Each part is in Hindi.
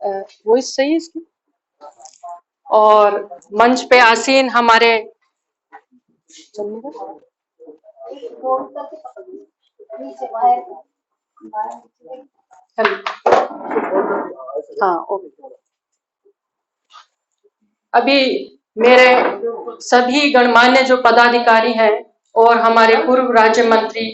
वॉइस सही है इसकी? और मंच पे आसीन हमारे हाँ ओके। अभी मेरे सभी गणमान्य जो पदाधिकारी हैं और हमारे पूर्व राज्य मंत्री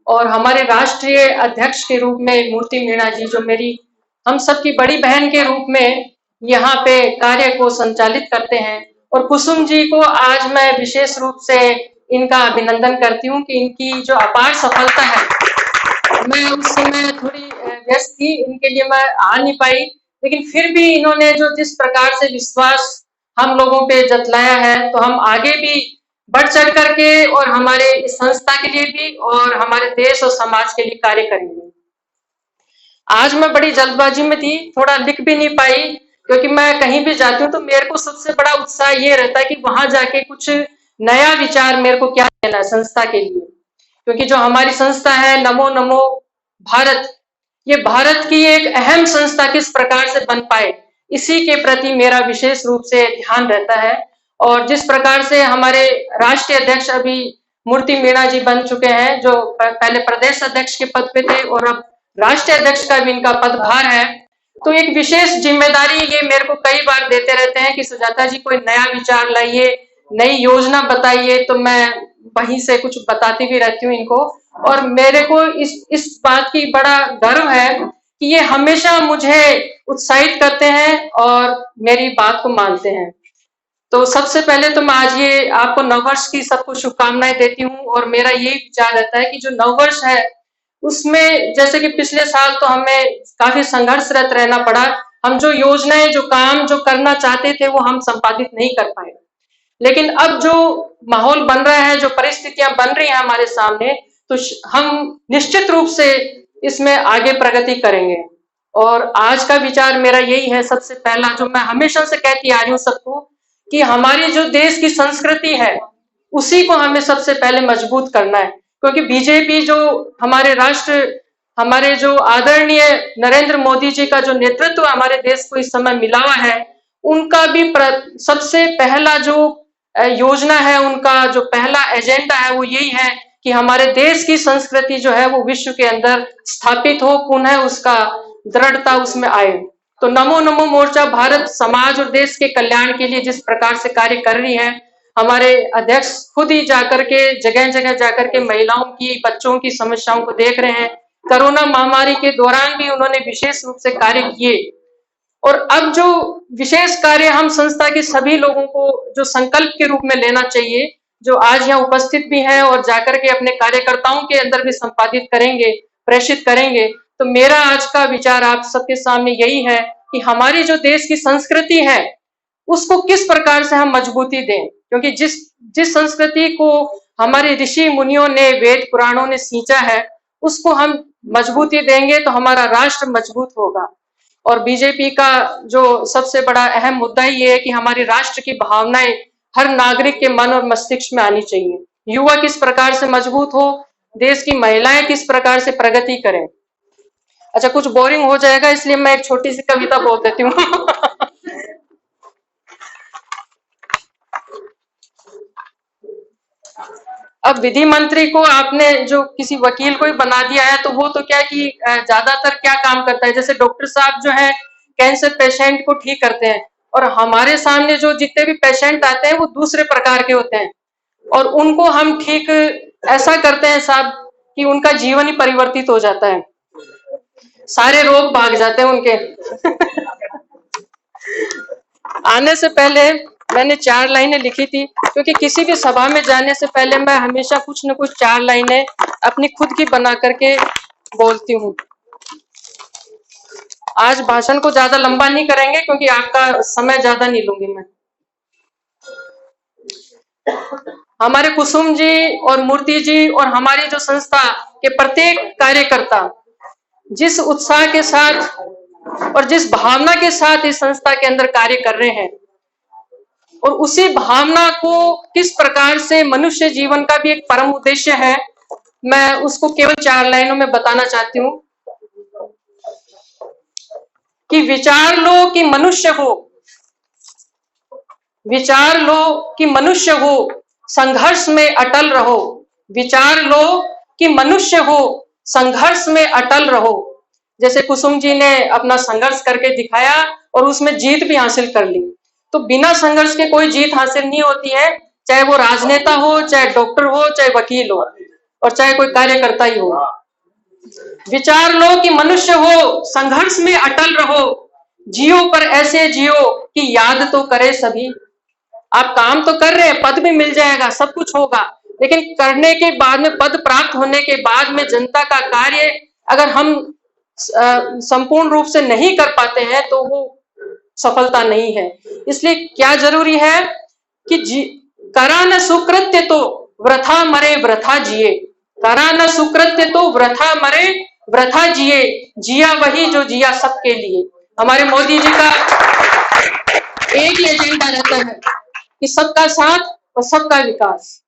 और हमारे राष्ट्रीय अध्यक्ष के रूप में मूर्ति मीणा जी, जो मेरी हम सबकी बड़ी बहन के रूप में यहाँ पे कार्य को संचालित करते हैं, और कुसुम जी को आज मैं विशेष रूप से इनका अभिनंदन करती हूँ कि इनकी जो अपार सफलता है, मैं उस समय थोड़ी व्यस्त थी, इनके लिए मैं आ नहीं पाई, लेकिन फिर भी इन्होंने जो जिस प्रकार से विश्वास हम लोगों पे जतलाया है, तो हम आगे भी बढ़ चढ़ करके और हमारे इस संस्था के लिए भी और हमारे देश और समाज के लिए कार्य करेंगे। आज मैं बड़ी जल्दबाजी में थी, थोड़ा लिख भी नहीं पाई, क्योंकि मैं कहीं भी जाती हूँ तो मेरे को सबसे बड़ा उत्साह ये रहता है कि वहां जाके कुछ नया विचार मेरे को क्या देना है संस्था के लिए, क्योंकि जो हमारी संस्था है नमो नमो भारत, ये भारत की एक अहम संस्था किस प्रकार से बन पाए, इसी के प्रति मेरा विशेष रूप से ध्यान रहता है। और जिस प्रकार से हमारे राष्ट्रीय अध्यक्ष अभी मूर्ति मीणा जी बन चुके हैं, जो पहले प्रदेश अध्यक्ष के पद पे थे और अब राष्ट्रीय अध्यक्ष का भी इनका पदभार है, तो एक विशेष जिम्मेदारी ये मेरे को कई बार देते रहते हैं कि सुजाता जी कोई नया विचार लाइए, नई योजना बताइए, तो मैं वहीं से कुछ बताती भी रहती हूँ इनको। और मेरे को इस बात की बड़ा गर्व है कि ये हमेशा मुझे उत्साहित करते हैं और मेरी बात को मानते हैं। तो सबसे पहले तो मैं आज ये आपको नववर्ष की सबको शुभकामनाएं देती हूँ, और मेरा यही विचार रहता है कि जो नववर्ष है उसमें जैसे कि पिछले साल तो हमें काफी संघर्षरत रहना पड़ा, हम जो योजनाएं जो काम जो करना चाहते थे वो हम संपादित नहीं कर पाए, लेकिन अब जो माहौल बन रहा है, जो परिस्थितियां बन रही हैं हमारे सामने, तो हम निश्चित रूप से इसमें आगे प्रगति करेंगे। और आज का विचार मेरा यही है, सबसे पहला जो मैं हमेशा से कहती आ रही हूँ सबको, कि हमारी जो देश की संस्कृति है उसी को हमें सबसे पहले मजबूत करना है, क्योंकि बीजेपी जो हमारे जो आदरणीय नरेंद्र मोदी जी का जो नेतृत्व हमारे देश को इस समय मिला हुआ है, उनका भी सबसे पहला जो योजना है, उनका जो पहला एजेंडा है वो यही है कि हमारे देश की संस्कृति जो है वो विश्व के अंदर स्थापित हो, पुनः उसका दृढ़ता उसमें आए। तो नमो नमो मोर्चा भारत समाज और देश के कल्याण के लिए जिस प्रकार से कार्य कर रही है, हमारे अध्यक्ष खुद ही जाकर के जगह जगह जाकर के महिलाओं की, बच्चों की समस्याओं को देख रहे हैं। कोरोना महामारी के दौरान भी उन्होंने विशेष रूप से कार्य किए, और अब जो विशेष कार्य हम संस्था के सभी लोगों को जो संकल्प के रूप में लेना चाहिए, जो आज यहाँ उपस्थित भी हैं और जाकर के अपने कार्यकर्ताओं के अंदर भी संपादित करेंगे, प्रेषित करेंगे। तो मेरा आज का विचार आप सबके सामने यही है कि हमारी जो देश की संस्कृति है उसको किस प्रकार से हम मजबूती दें, क्योंकि जिस संस्कृति को हमारे ऋषि मुनियों ने, वेद पुराणों ने सींचा है, उसको हम मजबूती देंगे तो हमारा राष्ट्र मजबूत होगा। और बीजेपी का जो सबसे बड़ा अहम मुद्दा ये है कि हमारे राष्ट्र की भावनाएं हर नागरिक के मन और मस्तिष्क में आनी चाहिए। युवा किस प्रकार से मजबूत हो, देश की महिलाएं किस प्रकार से प्रगति करें। अच्छा, कुछ बोरिंग हो जाएगा इसलिए मैं एक छोटी सी कविता बोल देती हूँ। अब विधि मंत्री को आपने जो किसी वकील को ही बना दिया है, तो वो तो क्या कि ज्यादातर क्या काम करता है, जैसे डॉक्टर साहब जो है कैंसर पेशेंट को ठीक करते हैं, और हमारे सामने जो जितने भी पेशेंट आते हैं वो दूसरे प्रकार के होते हैं, और उनको हम ठीक ऐसा करते हैं साहब कि उनका जीवन ही परिवर्तित हो जाता है, सारे रोग भाग जाते हैं उनके। आने से पहले मैंने 4 लाइनें लिखी थी, क्योंकि किसी भी सभा में जाने से पहले मैं हमेशा कुछ न कुछ 4 लाइनें अपनी खुद की बना करके बोलती हूँ। आज भाषण को ज्यादा लंबा नहीं करेंगे क्योंकि आपका समय ज्यादा नहीं लूंगी मैं। हमारे कुसुम जी और मूर्ति जी और हमारी जो संस्था के प्रत्येक कार्यकर्ता जिस उत्साह के साथ और जिस भावना के साथ इस संस्था के अंदर कार्य कर रहे हैं, और उसी भावना को किस प्रकार से मनुष्य जीवन का भी एक परम उद्देश्य है, मैं उसको केवल 4 लाइनों में बताना चाहती हूँ। कि विचार लो कि मनुष्य हो, विचार लो कि मनुष्य हो, संघर्ष में अटल रहो। विचार लो कि मनुष्य हो, संघर्ष में अटल रहो। जैसे कुसुम जी ने अपना संघर्ष करके दिखाया और उसमें जीत भी हासिल कर ली। तो बिना संघर्ष के कोई जीत हासिल नहीं होती है, चाहे वो राजनेता हो, चाहे डॉक्टर हो, चाहे वकील हो, और चाहे कोई कार्यकर्ता ही हो। विचार लो कि मनुष्य हो, संघर्ष में अटल रहो। जियो पर ऐसे जियो कि याद तो करे सभी। आप काम तो कर रहे हैं, पद भी मिल जाएगा, सब कुछ होगा, लेकिन करने के बाद में, पद प्राप्त होने के बाद में जनता का कार्य अगर हम संपूर्ण रूप से नहीं कर पाते हैं तो वो सफलता नहीं है। इसलिए क्या जरूरी है कि करा न सुकृत्य तो वृथा मरे वृथा जिए। करा न सुकृत्य तो वृथा मरे वृथा जिए। जिया वही जो जिया सबके लिए। हमारे मोदी जी का एक ही एजेंडा रहता है कि सबका साथ और सबका विकास।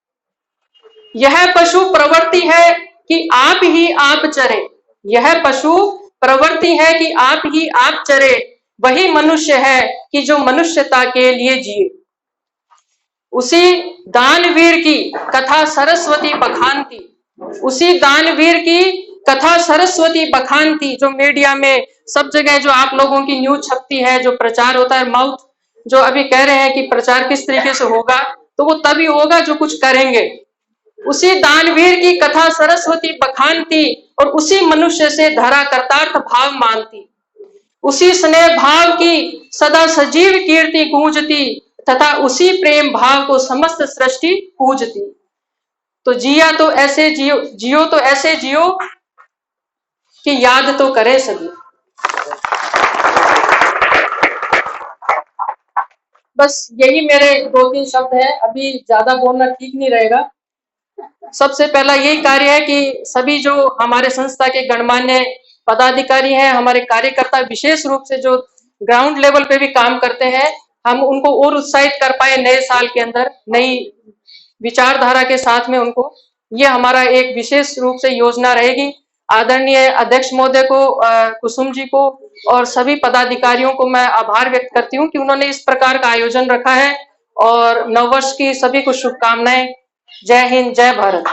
यह पशु प्रवृत्ति है कि आप ही आप चरे। यह पशु प्रवृत्ति है कि आप ही आप चरे। वही मनुष्य है कि जो मनुष्यता के लिए जिए। उसी दानवीर की कथा सरस्वती बखानती। उसी दानवीर की कथा सरस्वती बखानती। जो मीडिया में सब जगह जो आप लोगों की न्यूज छपती है, जो प्रचार होता है, माउथ जो अभी कह रहे हैं कि प्रचार किस तरीके से होगा, तो वो तभी होगा जो कुछ करेंगे। उसी दानवीर की कथा सरस्वती बखानती और उसी मनुष्य से धरा कर्तार्थ भाव मानती। उसी स्नेह भाव की सदा सजीव कीर्ति गूंजती तथा उसी प्रेम भाव को समस्त सृष्टि पूजती। तो जिया तो ऐसे जियो, जियो तो ऐसे जियो कि याद तो करे सभी। बस यही मेरे 2-3 शब्द हैं, अभी ज्यादा बोलना ठीक नहीं रहेगा। सबसे पहला यही कार्य है कि सभी जो हमारे संस्था के गणमान्य पदाधिकारी हैं, हमारे कार्यकर्ता, विशेष रूप से जो ग्राउंड लेवल पे भी काम करते हैं, हम उनको और उत्साहित कर पाए नए साल के अंदर नई विचारधारा के साथ में उनको। ये हमारा एक विशेष रूप से योजना रहेगी। आदरणीय अध्यक्ष महोदय को, कुसुम जी को और सभी पदाधिकारियों को मैं आभार व्यक्त करती हूँ कि उन्होंने इस प्रकार का आयोजन रखा है। और नववर्ष की सभी को शुभकामनाएं। जय हिंद, जय भारत।